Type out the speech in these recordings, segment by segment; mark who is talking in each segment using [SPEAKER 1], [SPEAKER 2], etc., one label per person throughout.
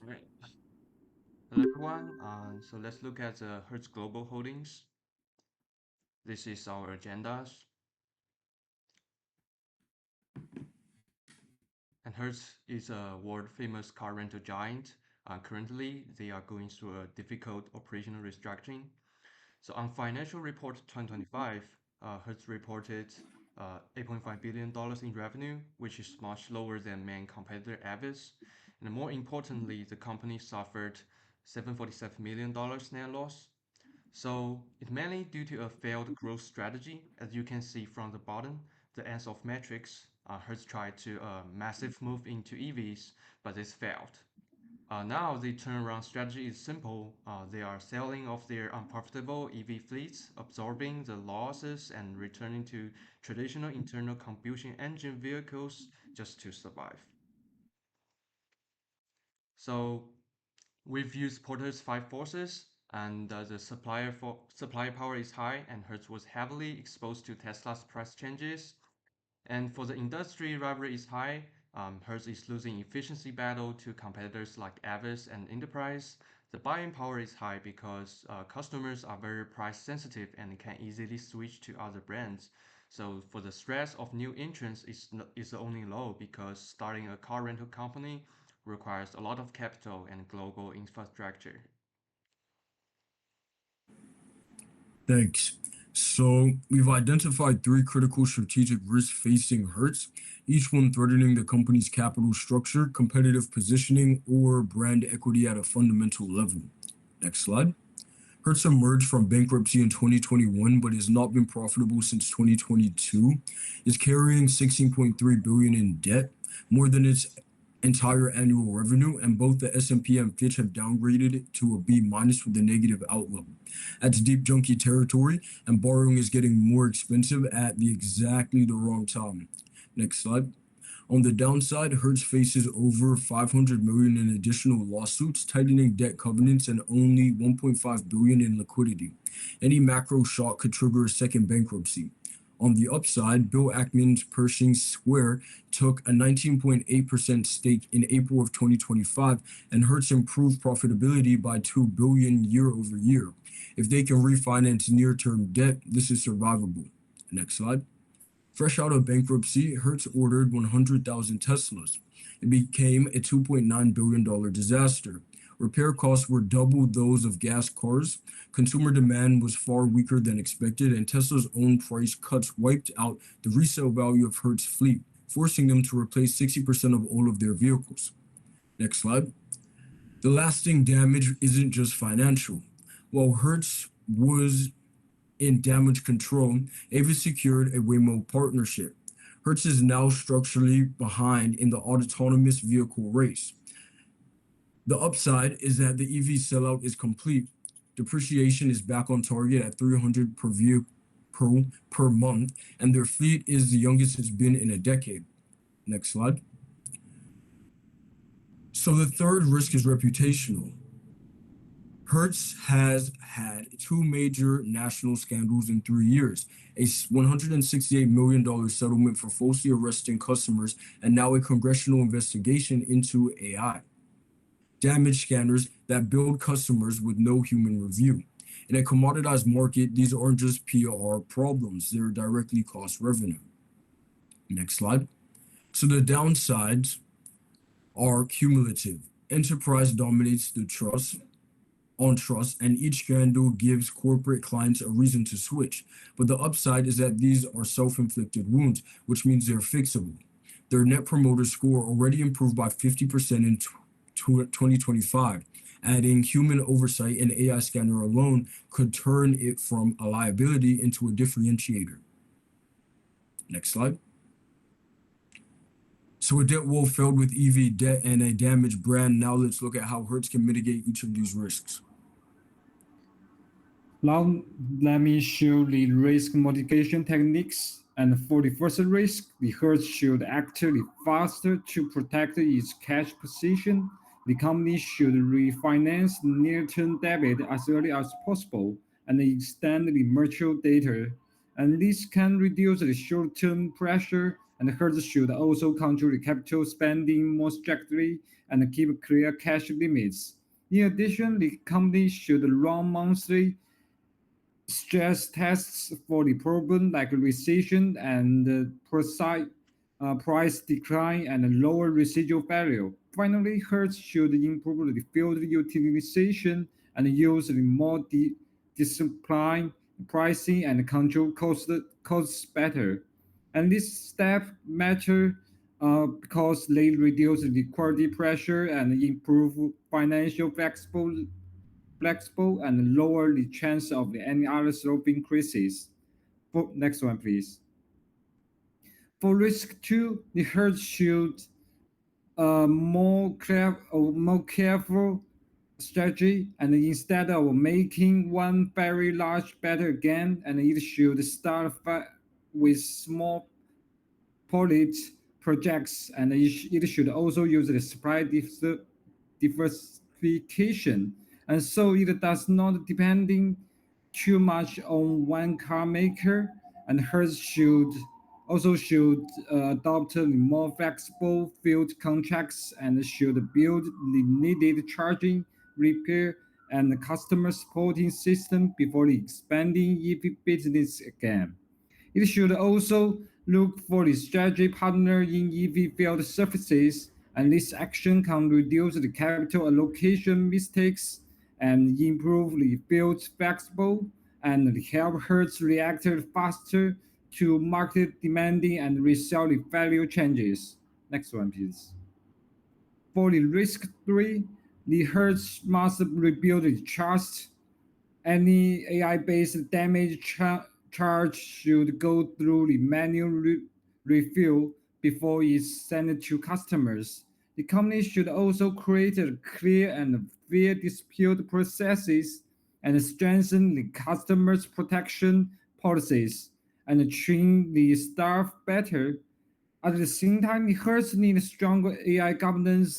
[SPEAKER 1] Right. Hello, everyone. So let's look at Hertz Global Holdings. This is our agendas. And Hertz is a world-famous car rental giant. Currently, they are going through a difficult operational restructuring. So on financial report 2025, Hertz reported $8.5 billion in revenue, which is much lower than main competitor Avis. And more importantly, the company suffered $747 million net loss. So it's mainly due to a failed growth strategy. As you can see from the bottom, the ends of metrics, Hertz tried to massive move into EVs, but this failed. Now the turnaround strategy is simple. They are selling off their unprofitable EV fleets, absorbing the losses, and returning to traditional internal combustion engine vehicles just to survive. So we've used Porter's five forces, and the supplier power is high, and Hertz was heavily exposed to Tesla's price changes. And for the industry, rivalry is high. Hertz is losing efficiency battle to competitors like Avis and Enterprise. The buying power is high because customers are very price sensitive and can easily switch to other brands. So for the stress of new entrants is only low because starting a car rental company requires a lot of capital and global infrastructure.
[SPEAKER 2] Thanks. So we've identified three critical strategic risks facing Hertz, each one threatening the company's capital structure, competitive positioning, or brand equity at a fundamental level. Next slide. Hertz emerged from bankruptcy in 2021, but has not been profitable since 2022. Is carrying 16.3 billion in debt, more than its entire annual revenue, and both the S&P and Fitch have downgraded it to a B minus with a negative outlook. That's deep junky territory, and borrowing is getting more expensive at exactly the wrong time. Next slide. On the downside, Hertz faces over 500 million in additional lawsuits, tightening debt covenants, and only 1.5 billion in liquidity. Any macro shock could trigger a second bankruptcy. On the upside, Bill Ackman's Pershing Square took a 19.8% stake in April of 2025, and Hertz improved profitability by 2 billion year over year. If they can refinance near-term debt, this is survivable. Next slide. Fresh out of bankruptcy, Hertz ordered 100,000 Teslas. It became a $2.9 billion disaster. Repair costs were double those of gas cars. Consumer demand was far weaker than expected, and Tesla's own price cuts wiped out the resale value of Hertz fleet, forcing them to replace 60% of all of their vehicles. Next slide. The lasting damage isn't just financial. While Hertz was in damage control, Avis secured a Waymo partnership. Hertz is now structurally behind in the autonomous vehicle race. The upside is that the EV sellout is complete. Depreciation is back on target at 300 per vehicle per month, and their fleet is the youngest it's been in a decade. Next slide. So the third risk is reputational. Hertz has had two major national scandals in 3 years, a $168 million settlement for falsely arresting customers, and now a congressional investigation into AI. Damage scanners that build customers with no human review. In a commoditized market, these aren't just PR problems, they're directly cost revenue. Next slide. So the downsides are cumulative. Enterprise dominates the trust, and each scandal gives corporate clients a reason to switch. But the upside is that these are self-inflicted wounds, which means they're fixable. Their net promoter score already improved by 50% in 2025. Adding human oversight and AI scanner alone could turn it from a liability into a differentiator. Next slide. So a debt wolf filled with EV debt and a damaged brand. Now let's look at how Hertz can mitigate each of these risks.
[SPEAKER 3] Now, let me show the risk mitigation techniques. And for the first risk, the Hertz should act faster to protect its cash position. The company should refinance near-term debt as early as possible and extend the mature data. And this can reduce the short-term pressure and Hertz should also control the capital spending more strictly and keep clear cash limits. In addition, the company should run monthly stress tests for the problem like recession and price decline and lower residual value. Finally, Hertz should improve the field utilization and use the more disciplined pricing and control costs better. And this step matter because they reduce liquidity pressure and improve financial flexible and lower the chance of any other slope increases. Next one, please. For risk two, the herd should more careful strategy, and instead of making one very large bet again, and it should start with small pilot projects, and it should also use the supply diversification, and so it does not depending too much on one car maker. And Hertz should adopt more flexible field contracts and should build the needed charging, repair, and customer supporting system before expanding EV business again. It should also look for the strategic partner in EV field services, and this action can reduce the capital allocation mistakes and improve the field flexible and help Hertz react faster to market demanding and resell the value changes. Next one, please. For the risk three, the Hertz must rebuild its trust. Any AI-based damage charge should go through the manual review before it's sent to customers. The company should also create a clear and fair dispute processes and strengthen the customers' protection policies and train the staff better. At the same time, the Hertz needs stronger AI governance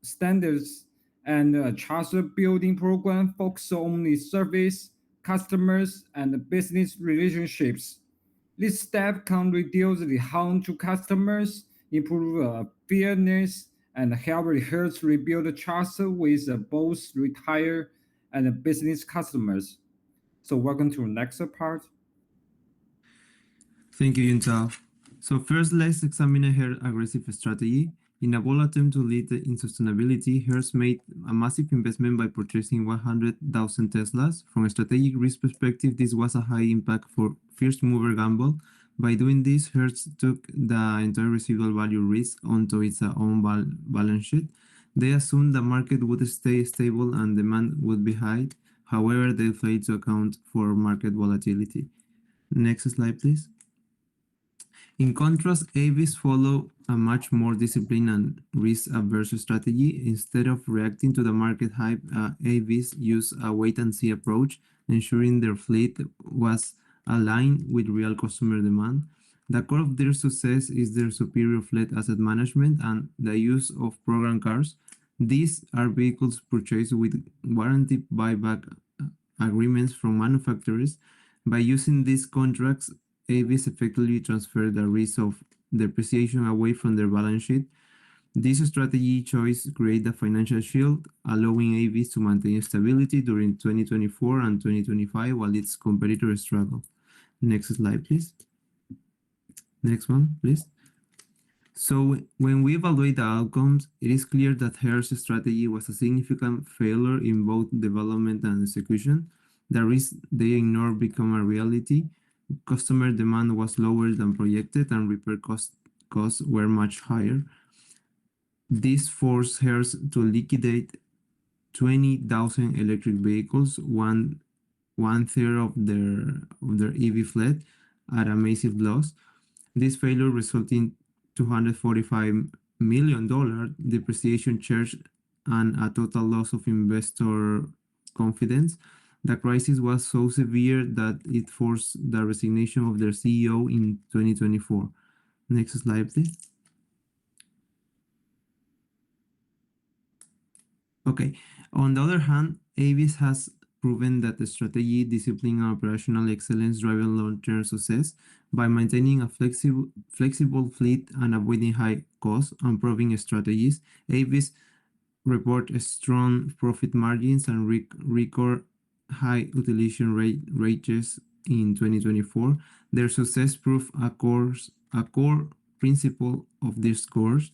[SPEAKER 3] standards and a trust building program focused on the service, customers, and business relationships. This step can reduce the harm to customers, improve fairness, and help the Hertz rebuild trust with both retired and business customers. So welcome to the next part.
[SPEAKER 4] Thank you, Yuntao. So first, let's examine her aggressive strategy. In a bold attempt to lead in sustainability, Hertz made a massive investment by purchasing 100,000 Teslas. From a strategic risk perspective, this was a high impact for first mover gamble. By doing this, Hertz took the entire residual value risk onto its own balance sheet. They assumed the market would stay stable and demand would be high. However, they failed to account for market volatility. Next slide, please. In contrast, AVs follow a much more disciplined and risk-averse strategy. Instead of reacting to the market hype, AVs use a wait-and-see approach, ensuring their fleet was aligned with real customer demand. The core of their success is their superior fleet asset management and the use of program cars. These are vehicles purchased with warranty buyback agreements from manufacturers. By using these contracts, AVs effectively transfer the risk of depreciation away from their balance sheet. This strategy choice creates a financial shield, allowing AVs to maintain stability during 2024 and 2025 while its competitors struggle. Next slide, please. Next one, please. So when we evaluate the outcomes, it is clear that Hertz's strategy was a significant failure in both development and execution. The risks they ignored become a reality. Customer demand was lower than projected and repair costs were much higher. This forced Hertz to liquidate 20,000 electric vehicles, one third of their EV fleet, at a massive loss. This failure resulted in $245 million depreciation charge and a total loss of investor confidence. The crisis was so severe that it forced the resignation of their CEO in 2024. Next slide, please. Okay. On the other hand, Avis has proven that the strategy, discipline, and operational excellence drive long-term success by maintaining a flexible fleet and avoiding high costs and proving strategies. AVs report strong profit margins and record high utilization rates in 2024. Their success proof a core principle of this course.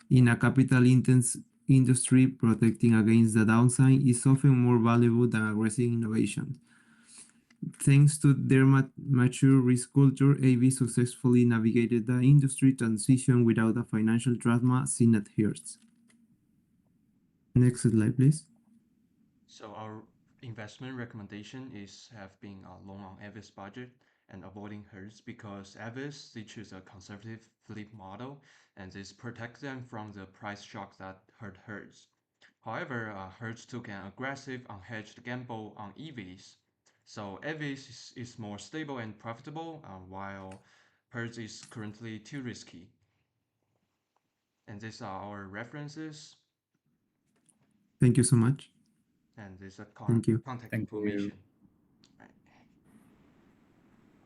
[SPEAKER 4] In a capital-intense industry, protecting against the downside is often more valuable than aggressive innovation. Thanks to their mature risk culture, AV successfully navigated the industry transition without a financial drama seen at Hertz. Next slide, please.
[SPEAKER 1] So our investment recommendation is have been long on Avis budget and avoiding Hertz because Avis they choose a conservative fleet model and this protects them from the price shock that hurt Hertz. However, Hertz took an aggressive unhedged gamble on EVs. So Avis is more stable and profitable while Hertz is currently too risky. And these are our references
[SPEAKER 4] Thank you so much.
[SPEAKER 1] and this
[SPEAKER 4] Thank you.
[SPEAKER 1] contact
[SPEAKER 3] Thank you.
[SPEAKER 1] information.